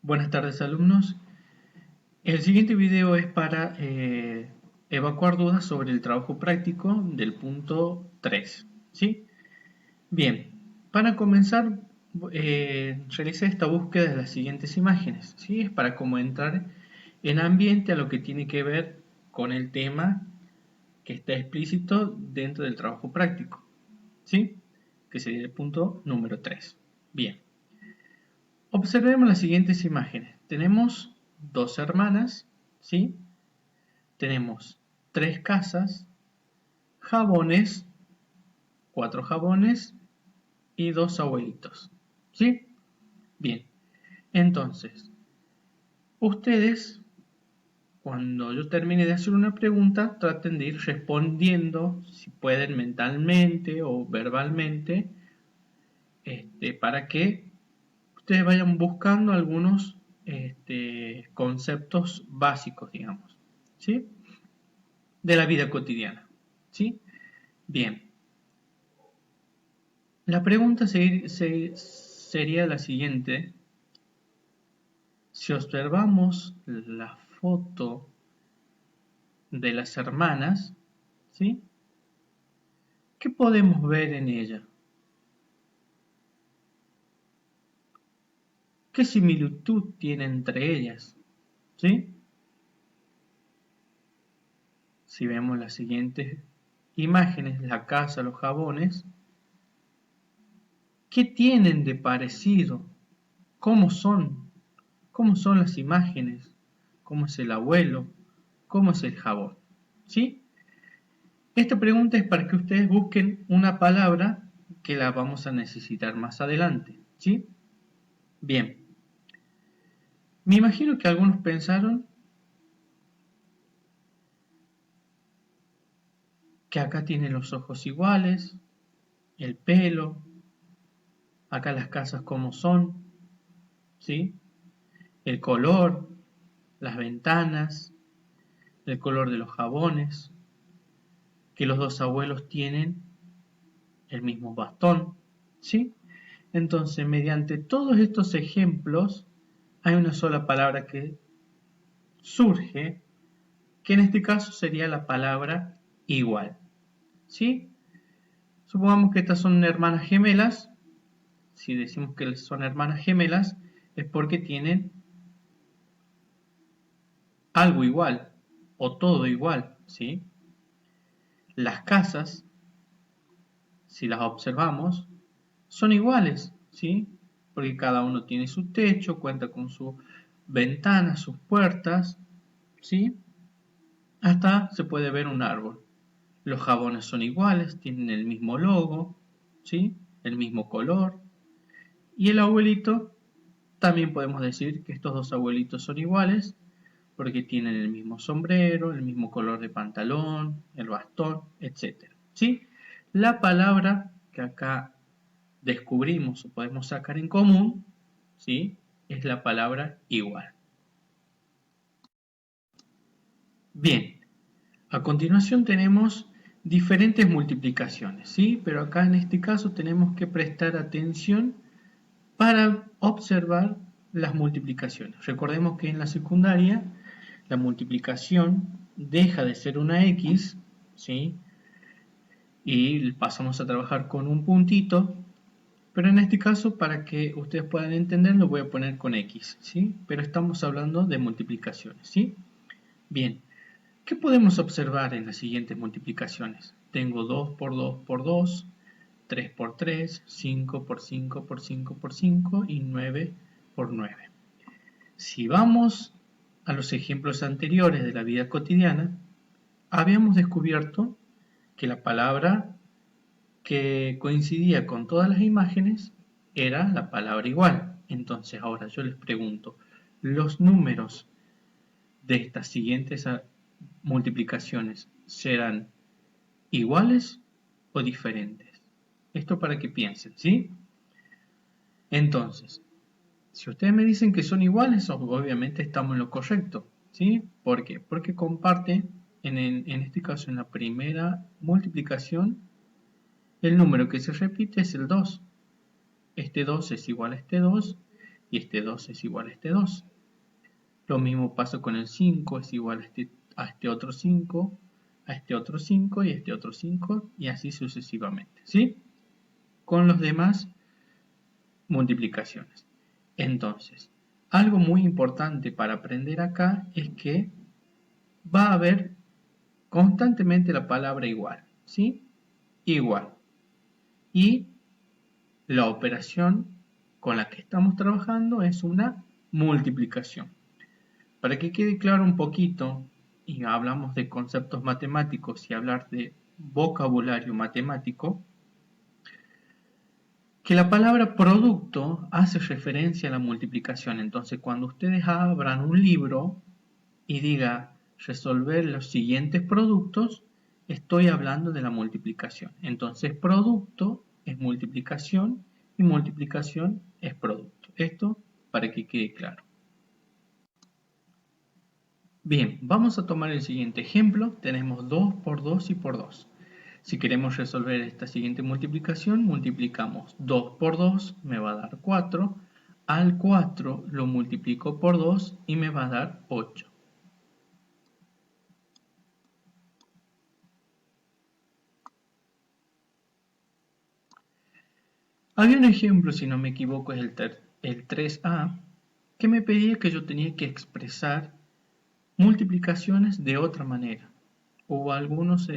Buenas tardes, alumnos. El siguiente video es para evacuar dudas sobre el trabajo práctico del punto 3. ¿Sí? Bien, para comenzar, realicé esta búsqueda de las siguientes imágenes. ¿Sí? Es para cómo entrar en ambiente a lo que tiene que ver con el tema que está explícito dentro del trabajo práctico. ¿Sí? Que sería el punto número 3. Bien. Observemos las siguientes imágenes. Tenemos dos hermanas, ¿sí? Tenemos tres casas, jabones, cuatro jabones y dos abuelitos, ¿sí? Bien, entonces, ustedes, cuando yo termine de hacer una pregunta, traten de ir respondiendo, si pueden mentalmente o verbalmente, para que ustedes vayan buscando algunos conceptos básicos, digamos, ¿sí? De la vida cotidiana, ¿sí? Bien, la pregunta sería la siguiente. Si observamos la foto de las hermanas, ¿sí? ¿Qué podemos ver en ella? ¿Qué similitud tiene entre ellas? ¿Sí? Si vemos las siguientes imágenes, la casa, los jabones, ¿qué tienen de parecido? ¿Cómo son? ¿Cómo son las imágenes? ¿Cómo es el abuelo? ¿Cómo es el jabón? ¿Sí? Esta pregunta es para que ustedes busquen una palabra que la vamos a necesitar más adelante. ¿Sí? Bien. Me imagino que algunos pensaron que acá tienen los ojos iguales, el pelo, acá las casas como son, ¿sí? El color, las ventanas, el color de los jabones, que los dos abuelos tienen el mismo bastón, ¿sí? Entonces, mediante todos estos ejemplos, hay una sola palabra que surge, que en este caso sería la palabra igual, ¿sí? Supongamos que estas son hermanas gemelas. Si decimos que son hermanas gemelas, es porque tienen algo igual o todo igual, ¿sí? Las casas, si las observamos, son iguales, ¿sí? Porque cada uno tiene su techo, cuenta con sus ventanas, sus puertas, ¿sí? Hasta se puede ver un árbol. Los jabones son iguales, tienen el mismo logo, ¿sí? El mismo color. Y el abuelito, también podemos decir que estos dos abuelitos son iguales porque tienen el mismo sombrero, el mismo color de pantalón, el bastón, etc. ¿Sí? La palabra que acá descubrimos o podemos sacar en común, ¿sí? Es la palabra igual. Bien, a continuación tenemos diferentes multiplicaciones, ¿sí? Pero acá en este caso tenemos que prestar atención para observar las multiplicaciones. Recordemos que en la secundaria la multiplicación deja de ser una X, ¿sí? Y pasamos a trabajar con un puntito, pero en este caso, para que ustedes puedan entender, lo voy a poner con X, ¿sí? Pero estamos hablando de multiplicaciones, ¿sí? Bien, ¿qué podemos observar en las siguientes multiplicaciones? Tengo 2 por 2 por 2, 3 por 3, 5 por 5 por 5 por 5 y 9 por 9. Si vamos a los ejemplos anteriores de la vida cotidiana, habíamos descubierto que la palabra que coincidía con todas las imágenes era la palabra igual. Entonces ahora yo les pregunto, ¿los números de estas siguientes multiplicaciones serán iguales o diferentes? Esto para que piensen, ¿sí? Entonces, si ustedes me dicen que son iguales, obviamente estamos en lo correcto, ¿sí? ¿Por qué? Porque comparten, en este caso en la primera multiplicación, el número que se repite es el 2. Este 2 es igual a este 2 y este 2 es igual a este 2. Lo mismo pasa con el 5, es igual a este otro 5, a este otro 5 y a este otro 5 y así sucesivamente, ¿sí? Con los demás multiplicaciones. Entonces, algo muy importante para aprender acá es que va a haber constantemente la palabra igual, ¿sí? Igual. Y la operación con la que estamos trabajando es una multiplicación. Para que quede claro un poquito, y hablamos de conceptos matemáticos y hablar de vocabulario matemático, que la palabra producto hace referencia a la multiplicación. Entonces, cuando ustedes abran un libro y diga resolver los siguientes productos, estoy hablando de la multiplicación. Entonces, producto es multiplicación y multiplicación es producto. Esto para que quede claro. Bien, vamos a tomar el siguiente ejemplo. Tenemos 2 por 2 y por 2. Si queremos resolver esta siguiente multiplicación, multiplicamos 2 por 2, me va a dar 4. Al 4 lo multiplico por 2 y me va a dar 8. Había un ejemplo, si no me equivoco, es el 3a, que me pedía que yo tenía que expresar multiplicaciones de otra manera. Hubo algunos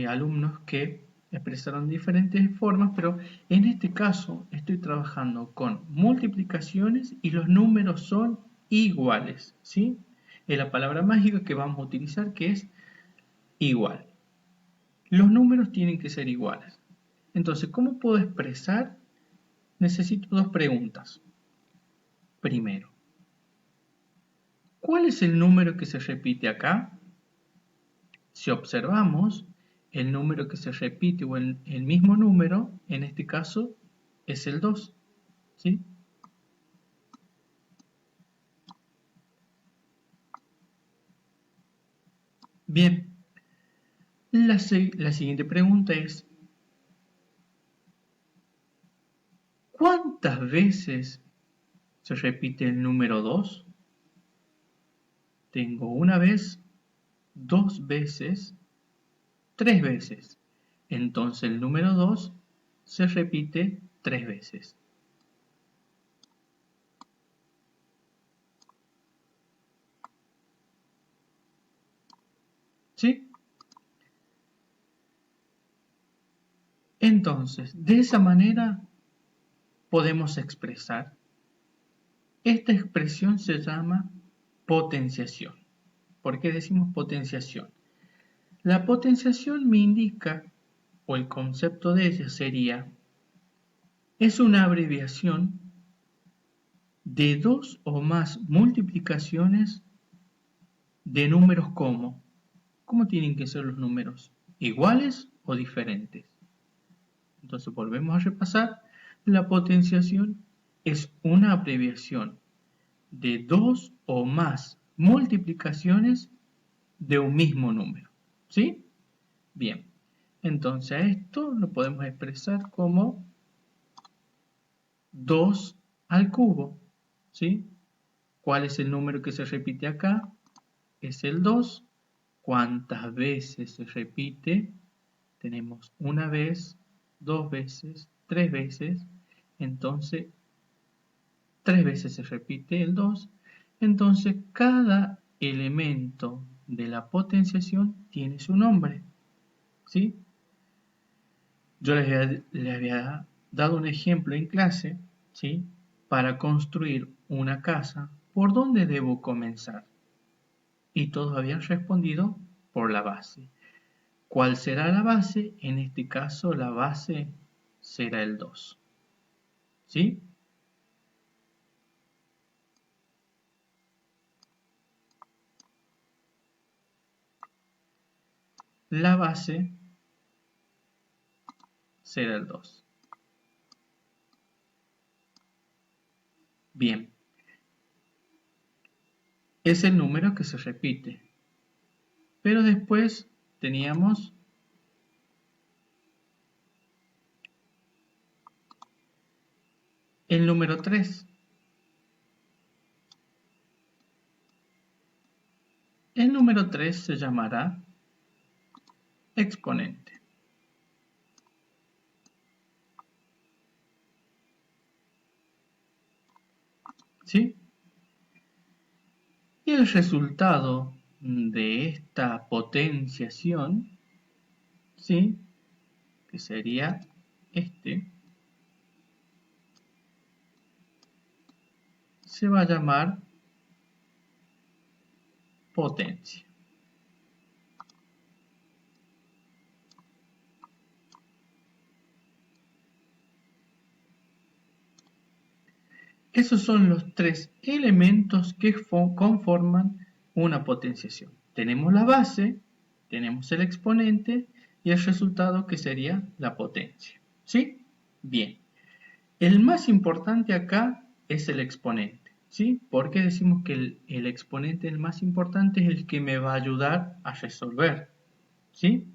alumnos que expresaron diferentes formas, pero en este caso estoy trabajando con multiplicaciones y los números son iguales, ¿sí? Es la palabra mágica que vamos a utilizar, que es igual. Los números tienen que ser iguales. Entonces, ¿cómo puedo expresar? Necesito dos preguntas. Primero, ¿cuál es el número que se repite acá? Si observamos, el número que se repite o el mismo número, en este caso, es el 2. ¿Sí? Bien, la siguiente pregunta es, ¿cuántas veces se repite el número 2? Tengo una vez, dos veces, tres veces. Entonces el número 2 se repite tres veces. ¿Sí? Entonces, de esa manera podemos expresar. Esta expresión se llama potenciación. ¿Por qué decimos potenciación? La potenciación me indica, o el concepto de ella sería, es una abreviación de dos o más multiplicaciones de números como. ¿Cómo tienen que ser los números? ¿Iguales o diferentes? Entonces volvemos a repasar. La potenciación es una abreviación de dos o más multiplicaciones de un mismo número. ¿Sí? Bien. Entonces a esto lo podemos expresar como 2 al cubo. ¿Sí? ¿Cuál es el número que se repite acá? Es el 2. ¿Cuántas veces se repite? Tenemos una vez, dos veces, tres veces. Entonces, tres veces se repite el 2. Entonces, cada elemento de la potenciación tiene su nombre. ¿Sí? Yo les había dado un ejemplo en clase, ¿sí? Para construir una casa, ¿por dónde debo comenzar? Y todos habían respondido por la base. ¿Cuál será la base? En este caso, la base será el 2. ¿Sí? La base será el 2. Bien, es el número que se repite. Pero después teníamos el número 3. el número 3 se llamará exponente. ¿Sí? Y el resultado de esta potenciación, ¿sí?, que sería este, se va a llamar potencia. Esos son los tres elementos que conforman una potenciación. Tenemos la base, tenemos el exponente y el resultado que sería la potencia. ¿Sí? Bien. El más importante acá es el exponente. ¿Sí? ¿Por qué decimos que el exponente, el más importante, es el que me va a ayudar a resolver? ¿Sí?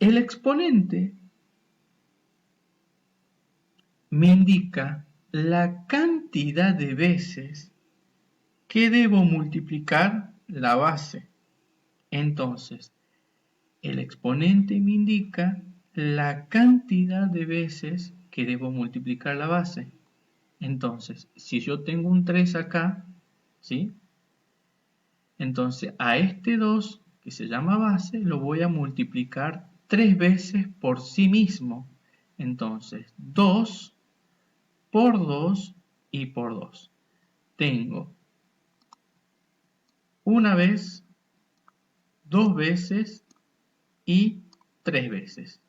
El exponente me indica la cantidad de veces que debo multiplicar la base. Entonces, el exponente me indica la cantidad de veces que debo multiplicar la base. Entonces, si yo tengo un 3 acá, ¿sí?, entonces a este 2, que se llama base, lo voy a multiplicar 3 veces por sí mismo. Entonces, 2 por 2 y por 2. Tengo una vez, 2 veces y 3 veces.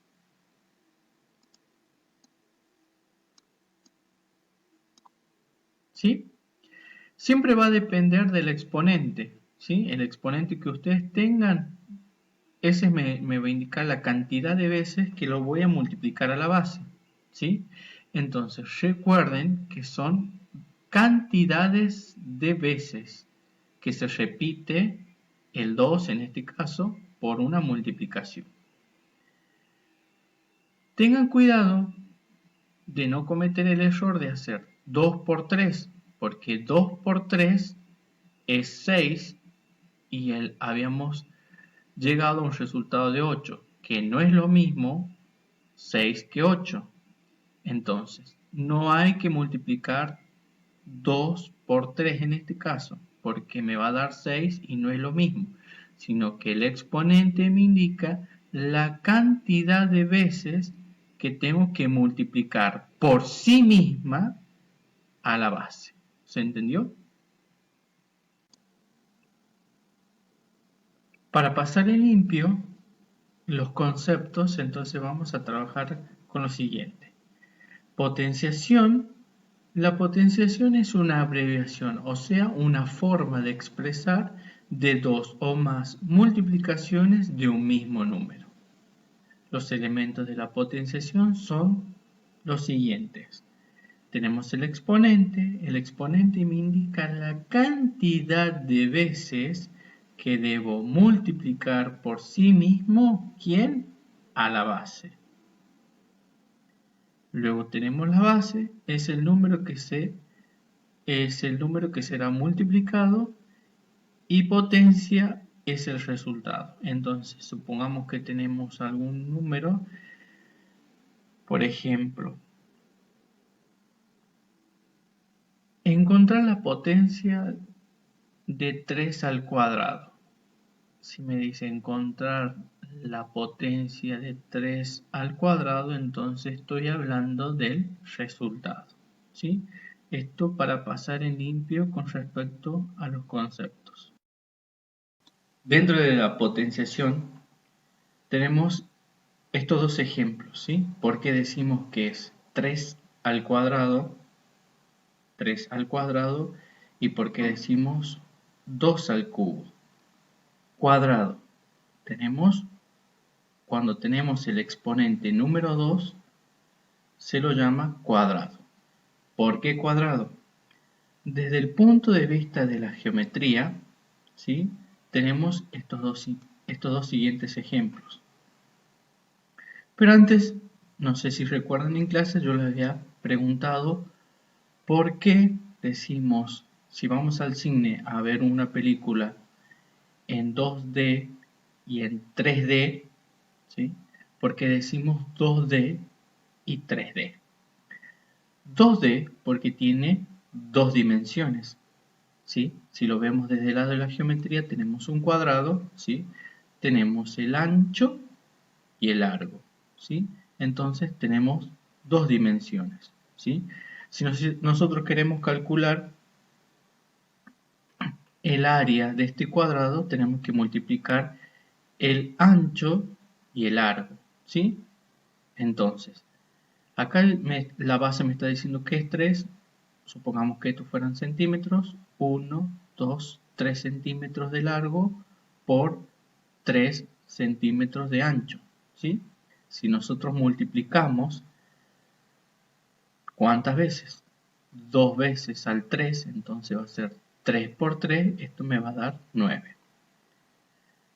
¿Sí? Siempre va a depender del exponente. ¿Sí? El exponente que ustedes tengan, ese me va a indicar la cantidad de veces que lo voy a multiplicar a la base. ¿Sí? Entonces, recuerden que son cantidades de veces que se repite el 2, en este caso, por una multiplicación. Tengan cuidado de no cometer el error de hacer 2 por 3, porque 2 por 3 es 6 y habíamos llegado a un resultado de 8, que no es lo mismo 6 que 8. Entonces, no hay que multiplicar 2 por 3 en este caso, porque me va a dar 6 y no es lo mismo, sino que el exponente me indica la cantidad de veces que tengo que multiplicar por sí misma a la base. ¿Se entendió? Para pasar en limpio los conceptos, entonces vamos a trabajar con lo siguiente. Potenciación. La potenciación es una abreviación, o sea, una forma de expresar de dos o más multiplicaciones de un mismo número. Los elementos de la potenciación son los siguientes. Tenemos el exponente me indica la cantidad de veces que debo multiplicar por sí mismo, ¿quién? A la base. Luego tenemos la base, es el número que será multiplicado, y potencia es el resultado. Entonces, supongamos que tenemos algún número, por ejemplo, encontrar la potencia de 3 al cuadrado. Si me dice encontrar la potencia de 3 al cuadrado, entonces estoy hablando del resultado. ¿Sí? Esto para pasar en limpio con respecto a los conceptos. Dentro de la potenciación tenemos estos dos ejemplos, ¿sí? Porque decimos que es 3 al cuadrado, 3 al cuadrado, y porque decimos 2 al cubo. Cuadrado. Cuando tenemos el exponente número 2, se lo llama cuadrado. ¿Por qué cuadrado? Desde el punto de vista de la geometría, ¿sí?, tenemos estos dos siguientes ejemplos. Pero antes, no sé si recuerdan en clase, yo les había preguntado por qué decimos si vamos al cine a ver una película en 2D y en 3D, ¿sí? Porque decimos 2D y 3D. 2D porque tiene dos dimensiones, ¿sí? Si lo vemos desde el lado de la geometría, tenemos un cuadrado, ¿sí? Tenemos el ancho y el largo, ¿sí? Entonces tenemos dos dimensiones, ¿sí? Si nosotros queremos calcular el área de este cuadrado, tenemos que multiplicar el ancho y el largo, ¿sí? Entonces, acá la base me está diciendo que es 3, supongamos que estos fueran centímetros, 1, 2, 3 centímetros de largo por 3 centímetros de ancho, ¿sí? Si nosotros multiplicamos, ¿cuántas veces? 2 veces al 3, entonces va a ser 3 por 3, esto me va a dar 9.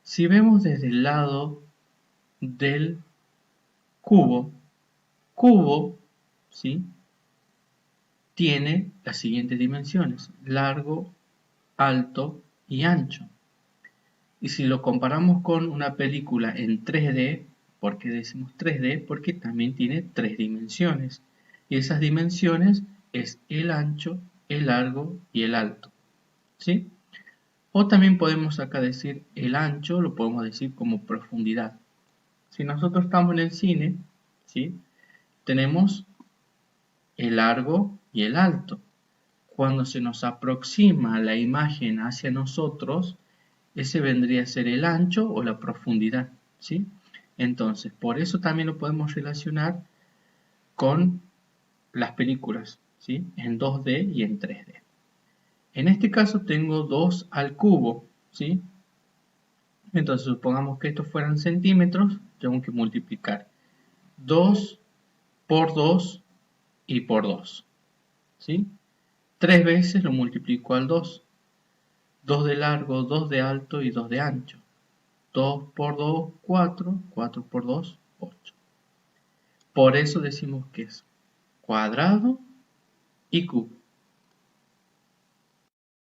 Si vemos desde el lado del cubo, ¿sí? Tiene las siguientes dimensiones: largo, alto y ancho. Y si lo comparamos con una película en 3D, ¿por qué decimos 3D? Porque también tiene tres dimensiones. Y esas dimensiones es el ancho, el largo y el alto, ¿sí? O también podemos acá decir el ancho, lo podemos decir como profundidad. Si nosotros estamos en el cine, ¿sí? Tenemos el largo y el alto. Cuando se nos aproxima la imagen hacia nosotros, ese vendría a ser el ancho o la profundidad, ¿sí? Entonces, por eso también lo podemos relacionar con las películas, ¿sí? En 2D y en 3D. En este caso tengo 2 al cubo, ¿sí? Entonces, supongamos que estos fueran centímetros, tengo que multiplicar 2 por 2 y por 2, ¿sí? 3 veces lo multiplico al 2. 2 de largo, 2 de alto y 2 de ancho. 2 por 2, 4. 4 por 2, 8. Por eso decimos que es cuadrado y cubo.